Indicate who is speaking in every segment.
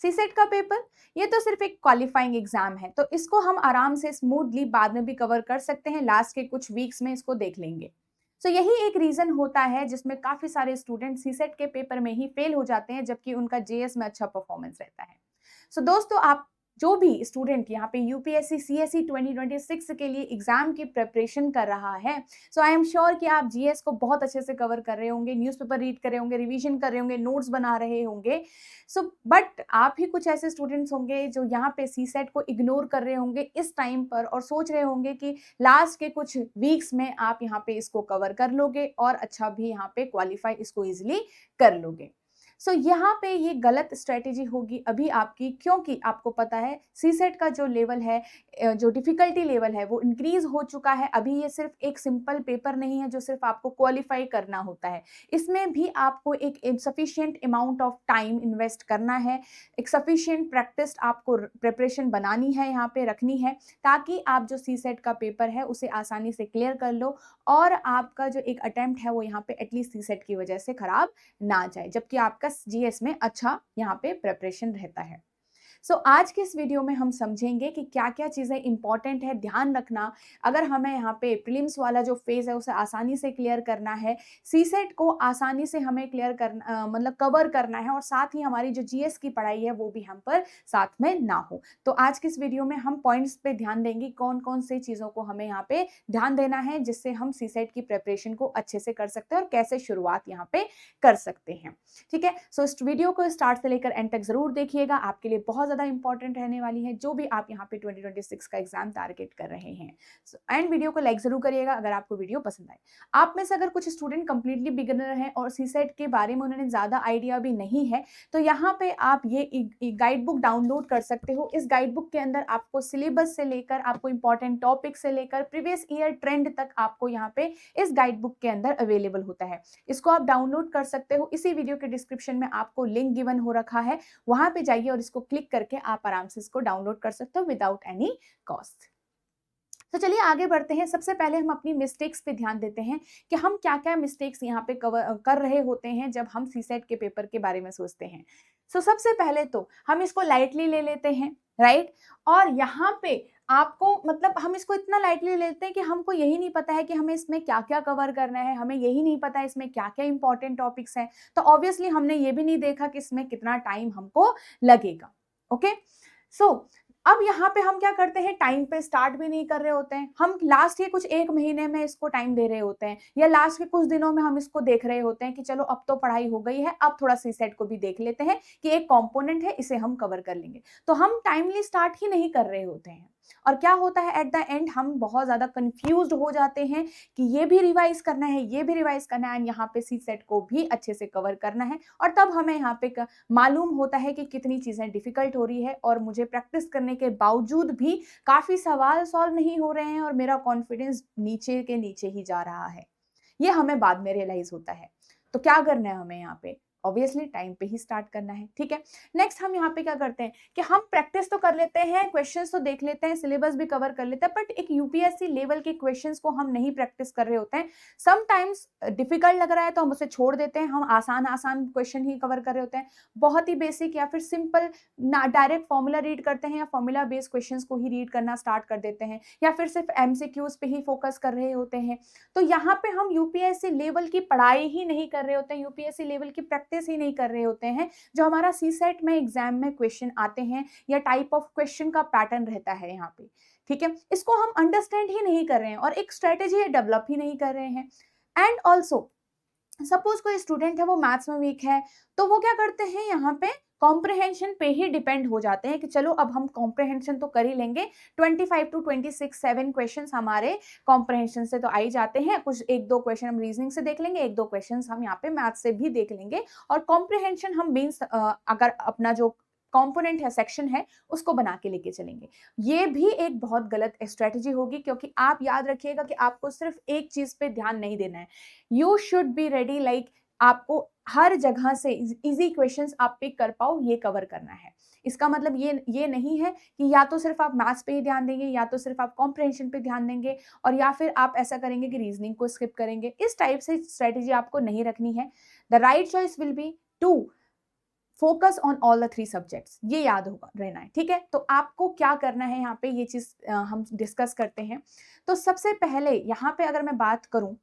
Speaker 1: CSAT का paper ये तो सिर्फ एक क्वालिफाइंग एग्जाम है, तो इसको हम आराम से स्मूथली बाद में भी कवर कर सकते हैं, लास्ट के कुछ वीक्स में इसको देख लेंगे। यही एक रीजन होता है जिसमें काफी सारे स्टूडेंट सीसेट के पेपर में ही फेल हो जाते हैं, जबकि उनका जेएस में अच्छा परफॉर्मेंस रहता है। दोस्तों, आप जो भी स्टूडेंट यहाँ पे यूपीएससी सीएसई 2026 के लिए एग्जाम की प्रिपरेशन कर रहा है, आई एम श्योर कि आप जीएस को बहुत अच्छे से कवर कर रहे होंगे, न्यूज़पेपर रीड कर रहे होंगे, रिवीजन कर रहे होंगे, नोट्स बना रहे होंगे। बट आप ही कुछ ऐसे स्टूडेंट्स होंगे जो यहाँ पे सीसेट को इग्नोर कर रहे होंगे इस टाइम पर, और सोच रहे होंगे कि लास्ट के कुछ वीक्स में आप यहाँ पे इसको कवर कर लोगे और अच्छा भी यहाँ पे क्वालिफाई इसको इजिली कर लोगे। यहाँ पे ये गलत स्ट्रेटेजी होगी अभी आपकी, क्योंकि आपको पता है सीसेट का जो लेवल है, जो डिफिकल्टी लेवल है वो इंक्रीज हो चुका है। अभी ये सिर्फ एक सिंपल पेपर नहीं है जो सिर्फ आपको क्वालिफाई करना होता है, इसमें भी आपको एक sufficient amount of time invest करना है, एक सफिशिएंट प्रैक्टिस आपको प्रिपरेशन बनानी है, यहाँ पे रखनी है, ताकि आप जो सीसेट का पेपर है उसे आसानी से क्लियर कर लो और आपका जो एक अटेम्प्ट है वो यहाँ पे एटलीस्ट सीसेट की वजह से खराब ना जाए, जबकि आपका जीएस में अच्छा यहाँ पे प्रिपरेशन रहता है। आज के इस वीडियो में हम समझेंगे कि क्या क्या चीजें इंपॉर्टेंट है ध्यान रखना अगर हमें यहाँ पे प्रीलिम्स वाला जो फेज है उसे आसानी से क्लियर करना है, सीसेट को आसानी से हमें क्लियर करना मतलब कवर करना है, और साथ ही हमारी जो जीएस की पढ़ाई है वो भी हम पर साथ में ना हो। तो आज के इस वीडियो में हम पॉइंट्स पे ध्यान देंगे, कौन कौन से चीजों को हमें यहाँ पे ध्यान देना है जिससे हम सीसेट की प्रिपरेशन को अच्छे से कर सकते हैं और कैसे शुरुआत यहाँ पे कर सकते हैं। ठीक है, इस वीडियो को स्टार्ट से लेकर एंड तक जरूर देखिएगा, आपके लिए बहुत ज्यादा इंपॉर्टेंट रहने वाली है जो भी आप यहाँ पे 2026 का एग्जाम टारगेट कर रहे हैं। एंड वीडियो को लाइक जरूर करिएगा अगर आपको वीडियो पसंद आए। आप में से अगर कुछ स्टूडेंट कंप्लीटली बिगिनर हैं और सीसेट के बारे में उन्होंने ज्यादा आइडिया भी नहीं है, तो यहाँ पे आप ये गाइड बुक डाउनलोड कर सकते हो। इस गाइड बुक के अंदर आपको सिलेबस से लेकर आपको इंपॉर्टेंट टॉपिक से लेकर प्रीवियस ईयर ट्रेंड तक आपको यहाँ पे इस गाइड बुक के अंदर अवेलेबल होता है। इसको आप डाउनलोड कर सकते हो, इसी वीडियो के डिस्क्रिप्शन में आपको लिंक गिवन हो रखा है, वहां पे जाइए और इसको क्लिक करके आप आराम से इसको डाउनलोड कर सकते हो विदाउट एनी कॉस्ट। तो चलिए आगे बढ़ते हैं। सबसे पहले हम अपनी मिस्टेक्स पे ध्यान देते हैं कि हम क्या क्या मिस्टेक्स यहाँ पे कर रहे होते हैं जब हम सीसेट के पेपर के बारे में सोचते हैं। सबसे पहले तो हम इसको लाइटली ले लेते हैं, राइट। और यहाँ पे आपको मतलब हम इसको इतना लाइटली लेते हैं कि हमको यही नहीं पता है कि हमें इसमें क्या क्या कवर करना है, हमें यही नहीं पता है इसमें क्या क्या इंपॉर्टेंट टॉपिक्स हैं। तो ऑब्वियसली हमने ये भी नहीं देखा कि इसमें कितना टाइम हमको लगेगा। ओके, अब यहाँ पे हम क्या करते हैं, टाइम पे स्टार्ट भी नहीं कर रहे होते हैं, हम लास्ट के कुछ एक महीने में इसको टाइम दे रहे होते हैं, या लास्ट के कुछ दिनों में हम इसको देख रहे होते हैं कि चलो अब तो पढ़ाई हो गई है, अब थोड़ा सीसेट को भी देख लेते हैं कि एक कंपोनेंट है इसे हम कवर कर लेंगे। तो हम टाइमली स्टार्ट ही नहीं कर रहे होते हैं, और क्या होता है एट द एंड हम बहुत ज्यादा कंफ्यूज्ड हो जाते हैं कि ये भी रिवाइज करना है, ये भी रिवाइज करना है, यहाँ पे सीसेट को भी अच्छे से कवर करना है, और तब हमें यहाँ पे मालूम होता है कि कितनी चीजें डिफिकल्ट हो रही है और मुझे प्रैक्टिस करने के बावजूद भी काफी सवाल सॉल्व नहीं हो रहे हैं और मेरा कॉन्फिडेंस नीचे के नीचे ही जा रहा है। ये हमें बाद में रियलाइज होता है। तो क्या करना है हमें यहाँ पे, ऑब्वियसली टाइम पे ही स्टार्ट करना है। ठीक है, नेक्स्ट हम यहाँ पे क्या करते हैं कि हम प्रैक्टिस तो कर लेते हैं, क्वेश्चंस तो देख लेते हैं, सिलेबस भी कवर कर लेते हैं, बट एक यूपीएससी लेवल के क्वेश्चंस को हम नहीं प्रैक्टिस कर रहे होते हैं। समटाइम्स डिफिकल्ट लग रहा है तो हम उसे छोड़ देते हैं, हम आसान आसान क्वेश्चन ही कवर कर रहे होते हैं, बहुत ही बेसिक या फिर सिंपल डायरेक्ट फॉर्मूला रीड करते हैं या फॉर्मूला बेस्ड क्वेश्चंस को ही रीड करना स्टार्ट कर देते हैं, या फिर सिर्फ एमसीक्यूज पे ही फोकस कर रहे होते हैं। तो यहाँ पे हम यूपीएससी लेवल की पढ़ाई ही नहीं कर रहे होते हैं, यूपीएससी लेवल की प्रैक्टिस ही नहीं कर रहे होते हैं, जो हमारा सीसेट में एग्जाम में क्वेश्चन आते हैं या टाइप ऑफ क्वेश्चन का पैटर्न रहता है यहाँ पे। ठीक है, इसको हम अंडरस्टैंड ही नहीं कर रहे हैं और एक स्ट्रेटेजी डेवलप ही नहीं कर रहे हैं। एंड ऑल्सो सपोज कोई स्टूडेंट है वो मैथ्स में वीक है, तो वो क्या करते हैं यहाँ पे कॉम्प्रिहेंशन पे ही डिपेंड हो जाते हैं कि चलो अब हम कॉम्प्रिहेंशन तो कर ही लेंगे, 25 to 26 7 क्वेश्चंस हमारे कॉम्प्रिहेंशन से तो आ ही जाते हैं, कुछ एक दो क्वेश्चन हम रीजनिंग से देख लेंगे, एक दो क्वेश्चंस हम यहाँ पे मैथ्स से भी देख लेंगे, और कॉम्प्रिहेंशन हम मीन्स अगर अपना जो कंपोनेंट है, सेक्शन है, उसको बना के लेके चलेंगे। ये भी एक बहुत गलत स्ट्रेटेजी होगी, क्योंकि आप याद रखिएगा कि आपको सिर्फ एक चीज पे ध्यान नहीं देना है, you should be ready, like आपको हर जगह से इजी क्वेश्चंस आप पिक कर पाओ ये कवर करना है। इसका मतलब ये नहीं है कि या तो सिर्फ आप मैथ्स पे ही ध्यान देंगे, या तो सिर्फ आप कॉम्प्रिहेंशन पे ध्यान देंगे, और या फिर आप ऐसा करेंगे कि रीजनिंग को स्किप करेंगे। इस टाइप से स्ट्रेटेजी आपको नहीं रखनी है। The right choice will be to focus on all the 3 subjects, ये याद होगा रहना है, ठीक है। तो आपको क्या करना है यहाँ पे, ये चीज हम डिस्कस करते हैं। तो सबसे पहले यहाँ पे अगर मैं बात करूं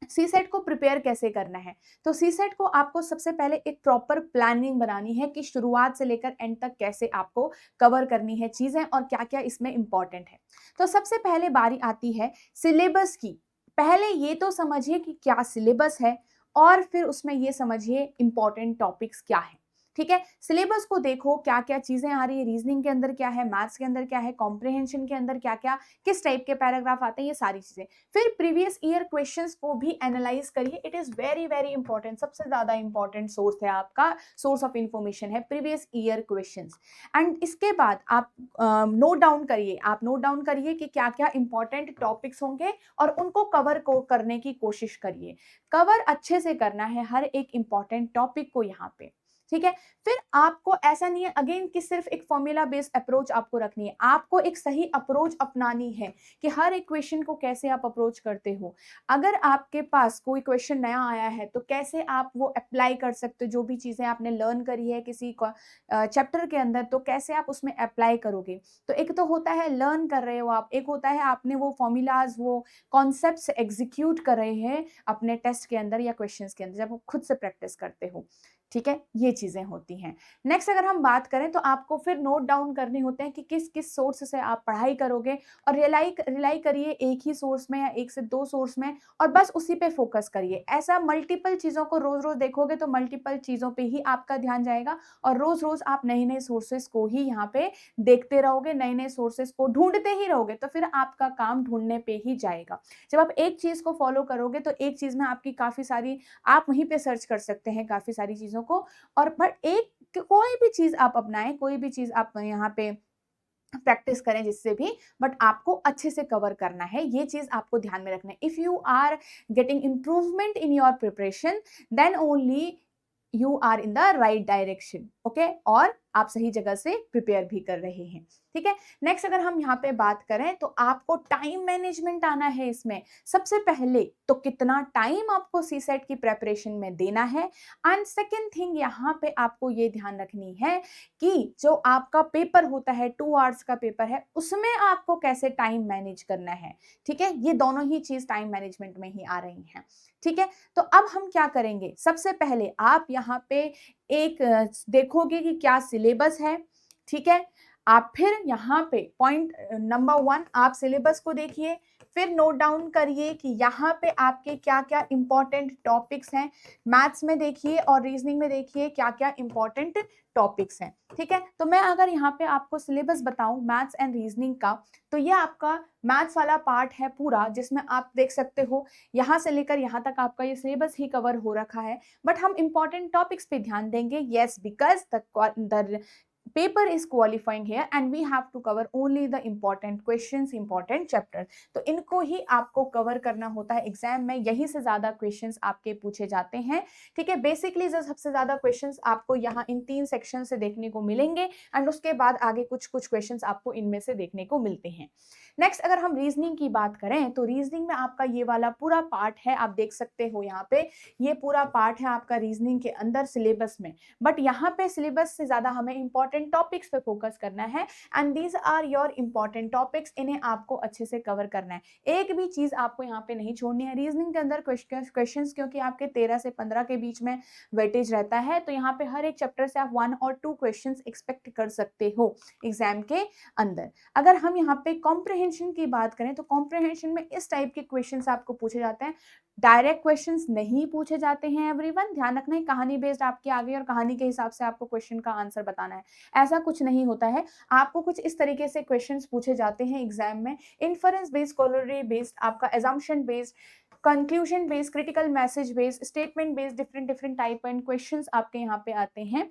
Speaker 1: सी सेट को प्रिपेयर कैसे करना है, तो सी सेट को आपको सबसे पहले एक प्रॉपर प्लानिंग बनानी है कि शुरुआत से लेकर एंड तक कैसे आपको कवर करनी है चीजें और क्या क्या इसमें इंपॉर्टेंट है। तो सबसे पहले बारी आती है सिलेबस की। पहले ये तो समझिए कि क्या सिलेबस है और फिर उसमें ये समझिए इंपॉर्टेंट टॉपिक्स क्या है, ठीक है। सिलेबस को देखो क्या क्या चीजें आ रही है, रीजनिंग के अंदर क्या है, मैथ्स के अंदर क्या है, कॉम्प्रिहेंशन के अंदर क्या क्या, किस टाइप के पैराग्राफ आते हैं, ये सारी चीजें। फिर प्रीवियस ईयर क्वेश्चंस को भी एनालाइज करिए, it is very very important, सबसे ज्यादा इंपॉर्टेंट सोर्स है आपका, सोर्स ऑफ इंफॉर्मेशन है प्रीवियस ईयर क्वेश्चंस। एंड इसके बाद आप नोट डाउन करिए, आप नोट डाउन करिए कि क्या क्या इंपॉर्टेंट टॉपिक्स होंगे और उनको कवर को करने की कोशिश करिए। कवर अच्छे से करना है हर एक इंपॉर्टेंट टॉपिक को यहाँ पे, ठीक है। फिर आपको ऐसा नहीं है अगेन कि सिर्फ एक फॉर्मूला बेस्ड अप्रोच आपको रखनी है, आपको एक सही अप्रोच अपनानी है कि हर एक क्वेश्चन को कैसे आप अप्रोच करते हो। अगर आपके पास कोई क्वेश्चन नया आया है तो कैसे आप वो अप्लाई कर सकते हो, जो भी चीजें आपने लर्न करी है किसी चैप्टर के अंदर, तो कैसे आप उसमें अप्लाई करोगे। तो एक तो होता है लर्न कर रहे हो आप, एक होता है आपने वो फॉर्मूलाज वो कॉन्सेप्ट्स एग्जीक्यूट कर रहे हैं अपने टेस्ट के अंदर या क्वेश्चंस के अंदर जब आप खुद से प्रैक्टिस करते हो, ठीक है। ये चीजें होती हैं। नेक्स्ट अगर हम बात करें तो आपको फिर नोट डाउन करने होते हैं कि किस किस सोर्स से आप पढ़ाई करोगे और रिलाई करिए एक ही सोर्स में या एक से दो सोर्स में और बस उसी पे फोकस करिए। ऐसा मल्टीपल चीजों को रोज रोज देखोगे तो मल्टीपल चीजों पे ही आपका ध्यान जाएगा और रोज रोज आप नए नए सोर्सेस को ही यहाँ पे देखते रहोगे, नए नए सोर्सेस को ढूंढते ही रहोगे, तो फिर आपका काम ढूंढने पे ही जाएगा। जब आप एक चीज को फॉलो करोगे तो एक चीज में आपकी काफी सारी, आप वहीं पे सर्च कर सकते हैं काफी सारी चीजों को, और बट एक कोई भी चीज आप अपनाएं, कोई भी चीज आप यहाँ पे प्रैक्टिस करें जिससे भी, बट आपको अच्छे से कवर करना है, ये चीज आपको ध्यान में रखना है। If you are getting improvement in your preparation then only you are in the right direction, okay, और आप सही जगह से प्रिपेयर भी कर रहे हैं, ठीक है। नेक्स्ट अगर हम यहाँ पे बात करें तो आपको टाइम मैनेजमेंट आना है इसमें। सबसे पहले तो कितना टाइम आपको सी सेट की प्रेपरेशन में देना है, एंड सेकेंड थिंग यहाँ पे आपको ये ध्यान रखनी है कि जो आपका पेपर होता है 2 आवर्स का पेपर है उसमें आपको कैसे टाइम मैनेज करना है, ठीक है। ये दोनों ही चीज टाइम मैनेजमेंट में ही आ रही हैं, ठीक है। तो अब हम क्या करेंगे, सबसे पहले आप यहाँ पे एक देखोगे कि क्या सिलेबस है, ठीक है। आप फिर यहाँ पे पॉइंट नंबर 1 आप सिलेबस को देखिए, फिर नोट डाउन करिए कि यहाँ पे आपके क्या क्या इंपॉर्टेंट टॉपिक्स हैं। मैथ्स में देखिए और रीजनिंग में देखिए क्या क्या इंपॉर्टेंट टॉपिक्स हैं, ठीक है। तो मैं अगर यहाँ पे आपको सिलेबस बताऊं मैथ्स एंड रीजनिंग का, तो ये आपका मैथ्स वाला पार्ट है पूरा, जिसमें आप देख सकते हो यहाँ से लेकर यहाँ तक आपका ये सिलेबस ही कवर हो रखा है। बट हम इंपॉर्टेंट टॉपिक्स पे ध्यान देंगे, yes, because the paper is qualifying here and we have to cover only the important questions, important chapters। तो इनको ही आपको कवर करना होता है एग्जाम में, यही से ज्यादा क्वेश्चंस आपके पूछे जाते हैं, ठीक है। बेसिकली जो सबसे ज्यादा क्वेश्चंस आपको यहाँ इन 3 सेक्शन से देखने को मिलेंगे एंड उसके बाद आगे कुछ कुछ क्वेश्चंस आपको इनमें से देखने को मिलते हैं। नेक्स्ट अगर हम रीजनिंग की बात करें तो रीजनिंग में आपका ये वाला पूरा पार्ट है, आप देख सकते हो यहाँ पे ये पूरा पार्ट है आपका रीजनिंग के अंदर सिलेबस में। बट यहाँ पे सिलेबस से ज्यादा हमें इंपॉर्टेंट टॉपिक्स पे फोकस करना है and these are your important topics, इन्हें आपको अच्छे से कवर करना है। एक भी चीज आपको यहाँ पे नहीं छोड़नी है। रीजनिंग के अंदर क्वेश्चंस क्योंकि आपके 13 से 15 के बीच में वेटेज रहता है, तो यहाँ पे हर एक चैप्टर से आप 1 और 2 क्वेश्चंस एक्सपेक्ट कर सकते हो एग्जाम के अंदर। अगर हम यहाँ पे कॉम्प्रिहेंशन की बात करें तो कॉम्प्रिहेंशन में इस टाइप के क्वेश्चंस आपको पूछे जाते हैं, डायरेक्ट क्वेश्चंस नहीं पूछे जाते हैं एवरीवन, ध्यान रखना है। कहानी बेस्ड आपके आगे और कहानी के हिसाब से आपको क्वेश्चन का आंसर बताना है, ऐसा कुछ नहीं होता है। आपको कुछ इस तरीके से क्वेश्चंस पूछे जाते हैं एग्जाम में, इन्फरेंस बेस्ड, कोलोरी बेस्ड, आपका assumption based, conclusion based, critical message based, statement based, different type and questions आपके यहाँ पे आते हैं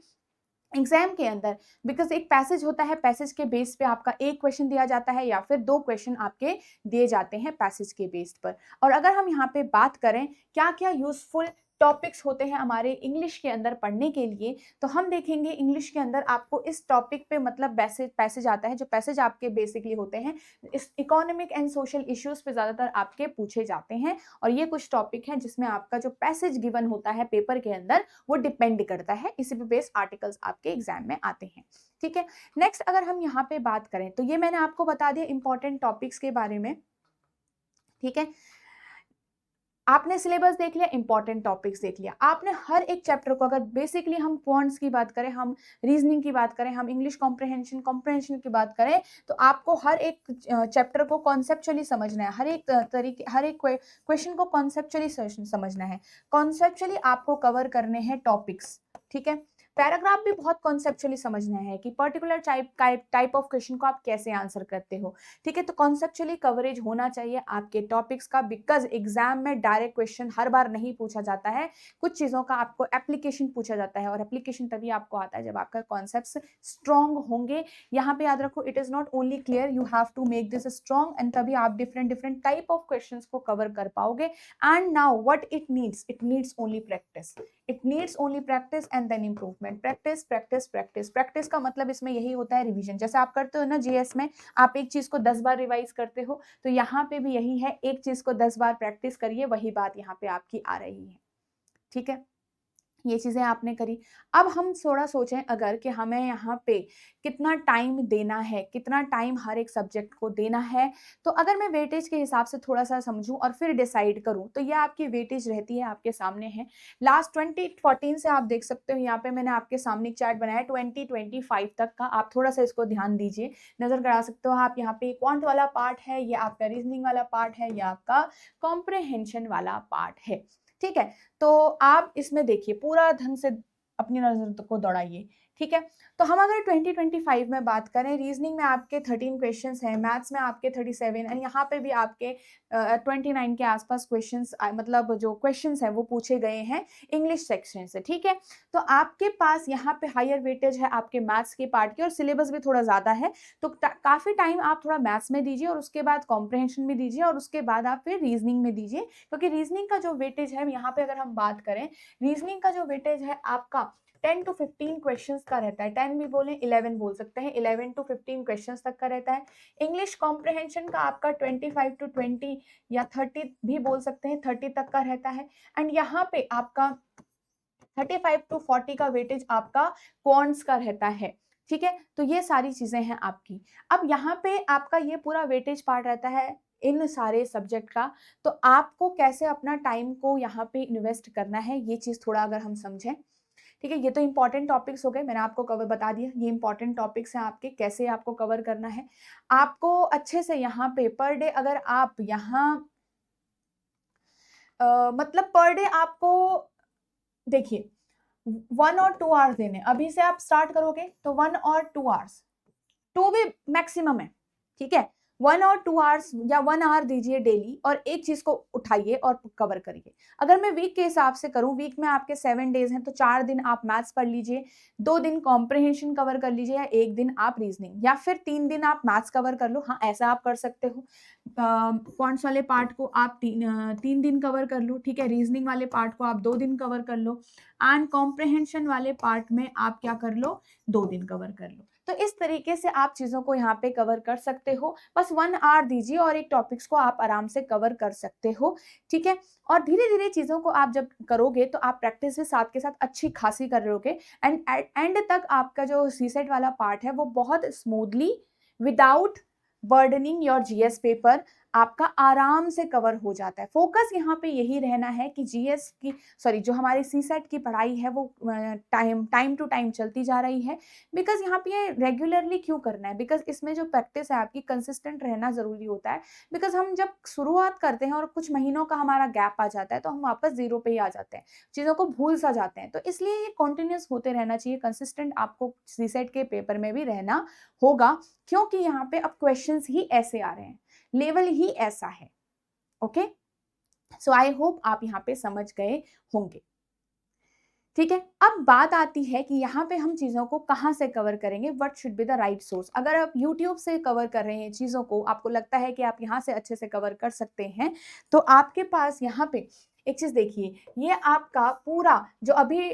Speaker 1: एग्जाम के अंदर। बिकॉज एक पैसेज होता है, पैसेज के बेस पे आपका एक क्वेश्चन दिया जाता है या फिर 2 क्वेश्चन आपके दिए जाते हैं पैसेज के बेस पर। और अगर हम यहाँ पे बात करें क्या क्या यूजफुल टॉपिक्स होते हैं हमारे इंग्लिश के अंदर पढ़ने के लिए, तो हम देखेंगे इंग्लिश के अंदर आपको इस टॉपिक पे मतलब पैसेज आता है, जो पैसेज आपके बेसिकली होते हैं इस इकोनॉमिक एंड सोशल इश्यूज पे ज़्यादातर आपके पूछे जाते हैं। और ये कुछ टॉपिक हैं जिसमें आपका जो पैसेज गिवन होता है पेपर के अंदर वो डिपेंड करता है, इसी पे बेस्ड आर्टिकल्स आपके एग्जाम में आते हैं। ठीक है, नेक्स्ट अगर हम यहाँ पे बात करें तो ये मैंने आपको बता दिया इंपॉर्टेंट टॉपिक्स के बारे में। ठीक है, आपने सिलेबस देख लिया, इंपॉर्टेंट टॉपिक्स देख लिया, आपने हर एक चैप्टर को, अगर बेसिकली हम क्वांट्स की बात करें, हम रीजनिंग की बात करें, हम इंग्लिश कॉम्प्रहेंशन की बात करें, तो आपको हर एक चैप्टर को कॉन्सेप्चुअली समझना है, हर एक क्वेश्चन को कॉन्सेप्चुअली समझना है, कॉन्सेप्चुअली आपको कवर करने हैं टॉपिक्स। ठीक है, पैराग्राफ भी बहुत कॉन्सेप्चुअली समझना है कि पर्टिकुलर टाइप ऑफ क्वेश्चन को आप कैसे आंसर करते हो। ठीक है, तो कॉन्सेप्चुअली कवरेज होना चाहिए आपके टॉपिक्स का, बिकॉज एग्जाम में डायरेक्ट क्वेश्चन हर बार नहीं पूछा जाता है, कुछ चीज़ों का आपको एप्लीकेशन पूछा जाता है, और एप्लीकेशन तभी आपको आता है जब आपका कॉन्सेप्ट्स स्ट्रॉन्ग होंगे। यहाँ पे याद रखो, it is not only clear, you have to make this strong, and तभी आप डिफरेंट टाइप ऑफ क्वेश्चन को कवर कर पाओगे। And now what it needs only practice, it needs only practice and then improvement. Practice practice practice, practice का मतलब इसमें यही होता है रिवीजन। जैसे आप करते हो ना जीएस में, आप एक चीज को 10 बार रिवाइज करते हो, तो यहाँ पे भी यही है, एक चीज को 10 बार प्रैक्टिस करिए, वही बात यहाँ पे आपकी आ रही है। ठीक है, ये चीजें आपने करी। अब हम थोड़ा सोचें अगर कि हमें यहाँ पे कितना टाइम देना है, कितना टाइम हर एक सब्जेक्ट को देना है, तो अगर मैं वेटेज के हिसाब से थोड़ा सा समझूं और फिर डिसाइड करूं, तो ये आपकी वेटेज रहती है, आपके सामने है। लास्ट 2014 से आप देख सकते हो, यहाँ पे मैंने आपके सामने एक चार्ट बनाया 2025 तक का, आप थोड़ा सा इसको ध्यान दीजिए, नजर करा सकते हो आप। यहाँ पे क्वांट वाला पार्ट है, ये आपका रीजनिंग वाला पार्ट है, ये आपका कॉम्प्रहेंशन वाला पार्ट है। ठीक है, तो आप इसमें देखिए, पूरा ढंग से अपनी नजर को दौड़ाइए। ठीक है, तो हम अगर 2025 में बात करें, रीजनिंग में आपके 13 क्वेश्चंस हैं, मैथ्स में आपके 37, एंड यहाँ पे भी आपके 29 के आसपास क्वेश्चंस, मतलब जो क्वेश्चंस हैं वो पूछे गए हैं इंग्लिश सेक्शन से। ठीक है, तो आपके पास यहाँ पे हायर वेटेज है आपके मैथ्स के पार्ट की, और सिलेबस भी थोड़ा ज्यादा है, तो काफी टाइम आप थोड़ा मैथ्स में दीजिए, और उसके बाद कॉम्प्रहेंशन में दीजिए, और उसके बाद आप फिर रीजनिंग में दीजिए, क्योंकि रीजनिंग का जो वेटेज है यहाँ पे अगर हम बात करें, रीजनिंग का जो वेटेज है आपका 10 to 15 क्वेश्चंस का रहता है, 10 भी बोले 11 बोल सकते हैं, 11 to 15 क्वेश्चंस तक का रहता है। इंग्लिश कॉम्प्रहेंशन का आपका 25 to 20 या 30 भी बोल सकते हैं, 30 तक का रहता है। एंड यहाँ पे आपका 35 to 40 का वेटेज आपका क्वांट्स का रहता है। ठीक है, तो ये सारी चीजें हैं आपकी। अब यहाँ पे आपका ये पूरा वेटेज पार्ट रहता है इन सारे सब्जेक्ट का, तो आपको कैसे अपना टाइम को यहाँ पे इन्वेस्ट करना है, ये चीज थोड़ा अगर हम समझें। ठीक है, ये तो इंपॉर्टेंट टॉपिक्स हो गए, मैंने आपको कवर बता दिया, ये इंपॉर्टेंट टॉपिक्स हैं आपके, कैसे आपको कवर करना है। आपको अच्छे से यहाँ पे पर डे, अगर आप यहाँ मतलब पर डे आपको देखिए 1 और 2 आवर्स देने, अभी से आप स्टार्ट करोगे तो 1 और 2 आवर्स, 2 भी मैक्सिमम है। ठीक है, 1 और 2 आवर्स या 1 आवर दीजिए डेली, और एक चीज को उठाइए और कवर करिए। अगर मैं वीक के हिसाब से करूं, वीक में आपके 7 डेज हैं, तो 4 दिन आप मैथ्स पढ़ लीजिए, 2 दिन कॉम्प्रहेंशन कवर कर लीजिए, या 1 दिन आप रीजनिंग, या फिर 3 दिन आप मैथ्स कवर कर लो। हाँ, ऐसा आप कर सकते हो। क्वांट्स वाले पार्ट को आप 3 दिन कवर कर लो। ठीक है, रीजनिंग वाले पार्ट को आप 2 दिन कवर कर लो, एंड कॉम्प्रहेंशन वाले पार्ट में आप क्या कर लो, 2 दिन कवर कर लो। तो इस तरीके से आप चीजों को यहाँ पे कवर कर सकते हो। बस 1 आवर दीजिए और एक टॉपिक्स को आप आराम से कवर कर सकते हो। ठीक है, और धीरे धीरे चीजों को आप जब करोगे तो आप प्रैक्टिस के साथ अच्छी खासी कर रहोगे, एंड एंड तक आपका जो सीसेट वाला पार्ट है वो बहुत smoothly, without burdening your GS paper, आपका आराम से कवर हो जाता है। फोकस यहाँ पे यही रहना है कि जीएस की, सॉरी, जो हमारी सीसेट की पढ़ाई है वो टाइम टू टाइम चलती जा रही है। बिकॉज यहाँ पे रेगुलरली क्यों करना है, बिकॉज इसमें जो प्रैक्टिस है आपकी, कंसिस्टेंट रहना जरूरी होता है। बिकॉज हम जब शुरुआत करते हैं और कुछ महीनों का हमारा गैप आ जाता है, तो हम वापस जीरो पे ही आ जाते हैं, चीज़ों को भूल सा जाते हैं। तो इसलिए ये कॉन्टिन्यूस होते रहना चाहिए, कंसिस्टेंट आपको सीसेट के पेपर में भी रहना होगा, क्योंकि यहाँ पे अब क्वेश्चंस ही ऐसे आ रहे हैं, लेवल ही ऐसा है। ओके, सो आई होप आप यहाँ पे समझ गए होंगे। ठीक है, अब बात आती है कि यहाँ पे हम चीजों को कहाँ से कवर करेंगे, what should be the right source. अगर आप यूट्यूब से कवर कर रहे हैं चीजों को, आपको लगता है कि आप यहाँ से अच्छे से कवर कर सकते हैं, तो आपके पास यहाँ पे एक चीज़ देखिए, ये आपका पूरा जो अभी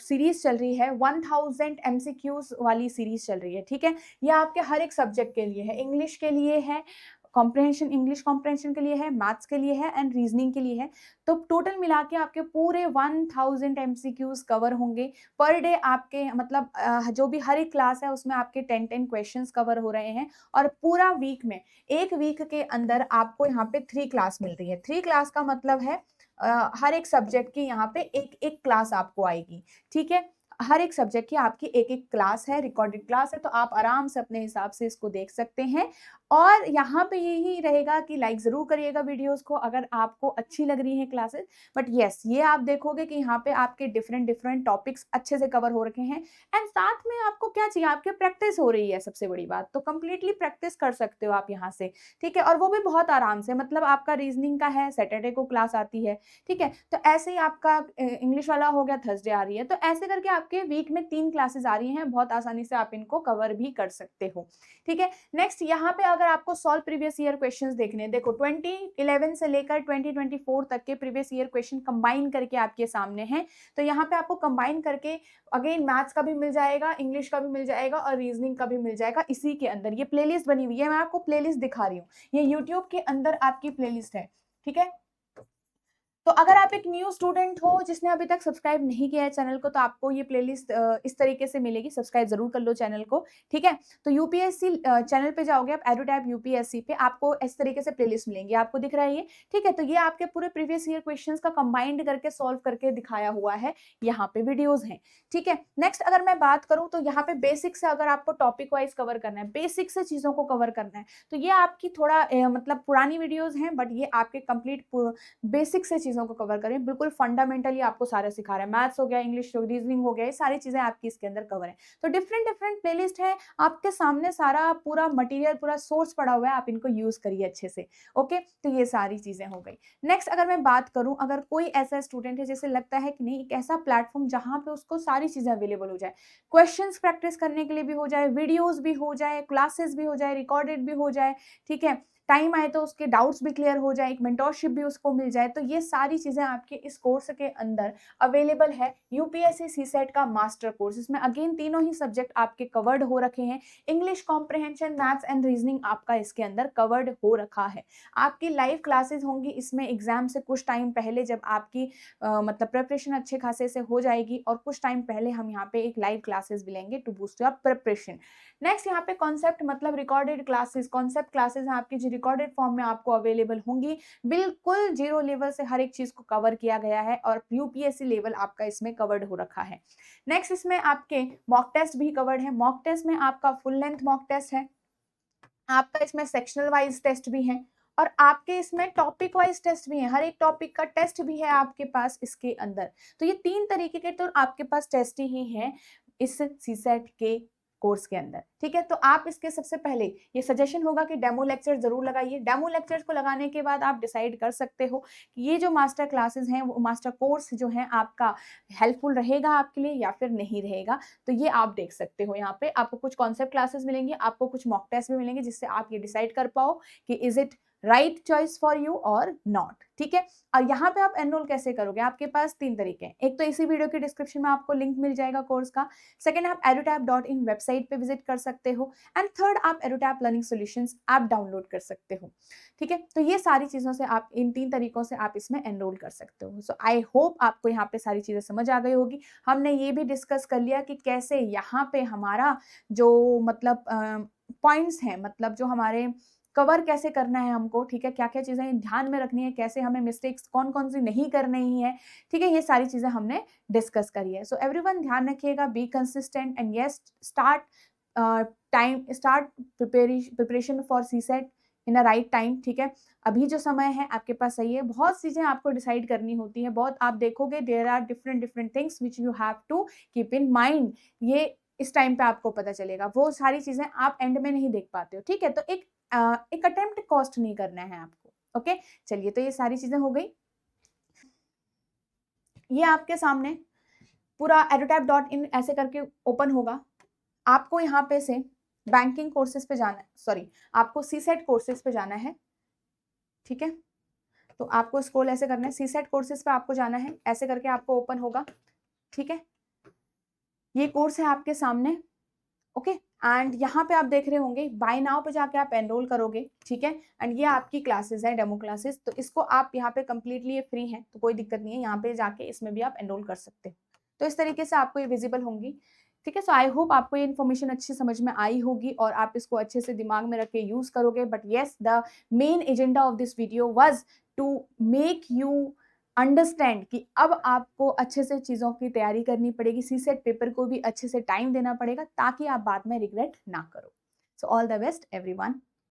Speaker 1: सीरीज़ चल रही है 1000 एमसीक्यूज़ वाली सीरीज़ चल रही है, ठीक है? ये आपके हर एक सब्जेक्ट के लिए है, इंग्लिश के लिए है, कॉम्प्रिहेंशन इंग्लिश कॉम्प्रिहेंशन के लिए है, मैथ्स के लिए है एंड रीजनिंग के लिए है। तो टोटल मिला के आपके पूरे 1000 एमसीक्यूज़ कवर होंगे। पर डे आपके मतलब जो भी हर एक क्लास है उसमें आपके 10-10 क्वेश्चंस कवर हो रहे हैं और पूरा वीक में, 1 वीक के अंदर आपको यहाँ पे 3 क्लास मिल रही है। 3 क्लास का मतलब है हर एक सब्जेक्ट की यहाँ पे एक-एक क्लास आपको आएगी, ठीक है? हर एक सब्जेक्ट की आपकी एक-एक क्लास है, रिकॉर्डेड क्लास है, तो आप आराम से अपने हिसाब से इसको देख सकते हैं। और यहाँ पे यही रहेगा कि लाइक ज़रूर करिएगा वीडियोज़ को अगर आपको अच्छी लग रही हैं क्लासेस। बट येस, ये आप देखोगे कि यहाँ पे आपके डिफरेंट टॉपिक्स अच्छे से कवर हो रखे हैं एंड साथ में आपको क्या चाहिए, आपकी प्रैक्टिस हो रही है सबसे बड़ी बात, तो कंप्लीटली प्रैक्टिस कर सकते हो आप यहाँ से, ठीक है? और वो भी बहुत आराम से, मतलब आपका रीज़निंग का है, सैटरडे को क्लास आती है, ठीक है? तो ऐसे ही आपका इंग्लिश वाला हो गया, थर्सडे आ रही है, तो ऐसे करके आपके वीक में 3 क्लासेस आ रही हैं, बहुत आसानी से आप इनको कवर भी कर सकते हो, ठीक है? नेक्स्ट यहाँ पे अगर आपको सॉल्व प्रीवियस ईयर क्वेश्चंस देखने हैं, देखो 2011 से लेकर 2024 तक के प्रीवियस ईयर क्वेश्चन कंबाइन करके आपके सामने हैं। तो यहाँ पे आपको कंबाइन करके अगेन मैथ्स का भी मिल जाएगा, इंग्लिश का भी मिल जाएगा और रीजनिंग का भी मिल जाएगा इसी के अंदर। ये प्लेलिस्ट बनी हुई है, मैं आपको प्लेलिस्ट दिखा रही हूँ, ये यूट्यूब के अंदर आपकी प्लेलिस्ट है, ठीक है? तो अगर आप एक न्यू स्टूडेंट हो जिसने अभी तक सब्सक्राइब नहीं किया है चैनल को, तो आपको ये प्लेलिस्ट इस तरीके से मिलेगी, सब्सक्राइब जरूर कर लो चैनल को, ठीक है? तो यूपीएससी चैनल पे जाओगे आप, एडुटैब यूपीएससी पे, आपको इस तरीके से प्लेलिस्ट मिलेंगी, आपको दिख रहा है ये, ठीक है? तो ये आपके पूरे प्रीवियस ईयर क्वेश्चंस का कंबाइंड करके सॉल्व करके दिखाया हुआ है, यहाँ पे वीडियोज हैं, ठीक है? नेक्स्ट अगर मैं बात करूँ तो यहाँ पे बेसिक से अगर आपको टॉपिक वाइज कवर करना है, बेसिक से चीजों को कवर करना है, तो ये आपकी थोड़ा मतलब पुरानी वीडियोज हैं, बट ये आपके कंप्लीट बेसिक से चीज़ों को कवर करें, बिल्कुल फंडामेंटली आपको सारा सिखा रहा है, मैथ्स हो गया, इंग्लिश रीजनिंग हो गया, ये सारी चीज़ें आपकी इसके अंदर कवर है। तो डिफरेंट प्लेलिस्ट है, आपके सामने सारा पूरा मटेरियल, पूरा सोर्स पड़ा हुआ है, आप इनको यूज़ करिए अच्छे से, ओके? तो ये सारी चीज़ें हो गई। नेक्स्ट अगर मैं बात करूँ, अगर कोई ऐसा स्टूडेंट है जिसे लगता है कि नहीं एक ऐसा प्लेटफॉर्म जहाँ पे उसको सारी चीज़ें अवेलेबल हो जाए, क्वेश्चंस प्रैक्टिस करने के लिए भी हो जाए, वीडियोज़ भी हो जाए, क्लासेस भी हो जाए, रिकॉर्डेड भी हो जाए, ठीक है? टाइम आए तो उसके डाउट्स भी क्लियर हो जाए, एक मेंटोरशिप भी उसको मिल जाए, तो ये सारी चीज़ें आपके इस कोर्स के अंदर अवेलेबल है। यूपीएससी सीसेट का मास्टर कोर्स, इसमें अगेन तीनों ही सब्जेक्ट आपके कवर्ड हो रखे हैं, English comprehension, maths and reasoning आपका इसके अंदर कवर्ड हो रखा है। आपकी लाइव क्लासेस होंगी इसमें एग्जाम से कुछ टाइम पहले, जब आपकी मतलब प्रिपरेशन अच्छे खासे से हो जाएगी, और कुछ टाइम पहले हम यहाँ पे एक लाइव क्लासेस भी लेंगे to boost your preparation. Next यहाँ पे कॉन्सेप्ट मतलब रिकॉर्डेड क्लासेस, कॉन्सेप्ट क्लासेस हैं आपकी जो रिकॉर्डेड फॉर्म में आपको अवेलेबल होंगी, बिल्कुल जीरो लेवल से हर एक चीज को कवर किया गया है और यूपीएससी लेवल आपका इसमें कवर्ड हो रखा है। नेक्स्ट इसमें आपके मॉक टेस्ट भी कवर्ड है, मॉक टेस्ट में आपका फुल लेंथ मॉक टेस्ट है, आपका इसमें सेक्शनल वाइज टेस्ट भी है, और आपके इसमें टॉपिक वाइज टेस्ट भी है, हर एक टॉपिक का टेस्ट भी है आपके पास इसके अंदर। तो ये 3 तरीके के तो आपके पास टेस्ट ही हैं इस सीसेट के कोर्स के अंदर, ठीक है? तो आप इसके सबसे पहले ये सजेशन होगा कि डेमो लेक्चर जरूर लगाइए। डेमो लेक्चर्स को लगाने के बाद आप डिसाइड कर सकते हो कि ये जो मास्टर क्लासेस हैं, वो मास्टर कोर्स जो है आपका हेल्पफुल रहेगा आपके लिए या फिर नहीं रहेगा। तो ये आप देख सकते हो, यहाँ पे आपको कुछ कॉन्सेप्ट क्लासेस मिलेंगे, आपको कुछ मॉक टेस्ट भी मिलेंगे, जिससे आप ये डिसाइड कर पाओ कि is it right choice for you और नॉट, ठीक है? और यहाँ पे आप एनरोल कैसे करोगे, आपके पास 3 तरीके हैं। एक तो इसी वीडियो के डिस्क्रिप्शन में आपको लिंक मिल जाएगा कोर्स का, सेकंड आप edutap.in वेबसाइट पे विजिट कर सकते हो, एंड थर्ड आप edutap learning solutions app download कर सकते हो, ठीक है? तो ये सारी चीजों से आप इन 3 तरीकों से आप इसमें एनरोल कर सकते हो। सो आई होप आपको यहाँ पे सारी चीजें समझ आ गई होगी। हमने ये भी डिस्कस कर लिया कि कैसे यहाँ पे हमारा जो मतलब पॉइंट्स हैं, मतलब जो हमारे कवर कैसे करना है हमको, ठीक है? क्या-क्या चीज़ें ध्यान में रखनी है, कैसे हमें मिस्टेक्स कौन-कौन सी नहीं करनी है, ठीक है? ये सारी चीज़ें हमने डिस्कस करी है। सो एवरीवन ध्यान रखिएगा, be consistent and yes start start preparation for CSAT in a right time, ठीक है? अभी जो समय है आपके पास सही है, बहुत चीज़ें आपको डिसाइड करनी होती हैं, बहुत आप देखोगे there are different things which you have to keep in mind. ये इस टाइम पे आपको पता चलेगा, वो सारी चीज़ें आप एंड में नहीं देख पाते हो, ठीक है? तो एक अटेम्प्ट कॉस्ट नहीं करना है आपको, ओके? चलिए, तो ये सारी चीजें हो गई। ये आपके सामने पूरा edutap.in ऐसे करके ओपन होगा। आपको यहाँ पे से बैंकिंग कोर्सेज पे जाना है, सॉरी आपको सीसेट कोर्सेज पे जाना है, ठीक है? तो आपको स्क्रॉल ऐसे करना है, सीसेट कोर्सेज पे आपको जाना है, ऐसे करके आपको ओपन होगा, ठीक है। ये कोर्स है आपके सामने, ओके। एंड यहाँ पे आप देख रहे होंगे बाय नाउ पे जाके आप एनरोल करोगे, ठीक है। एंड ये आपकी क्लासेस है, डेमो क्लासेस, तो इसको आप यहाँ पे कंप्लीटली ये फ्री है, तो कोई दिक्कत नहीं है, यहाँ पे जाके इसमें भी आप एनरोल कर सकते हो। तो इस तरीके से आपको ये विजिबल होंगी, ठीक है। सो आई होप आपको ये इन्फॉर्मेशन अच्छी समझ में आई होगी और आप इसको अच्छे से दिमाग में रख के यूज करोगे। But yes, the main agenda of this video was to make you understand कि अब आपको अच्छे से चीज़ों की तैयारी करनी पड़ेगी, सीसेट पेपर को भी अच्छे से टाइम देना पड़ेगा ताकि आप बाद में रिग्रेट ना करो। So all the best everyone.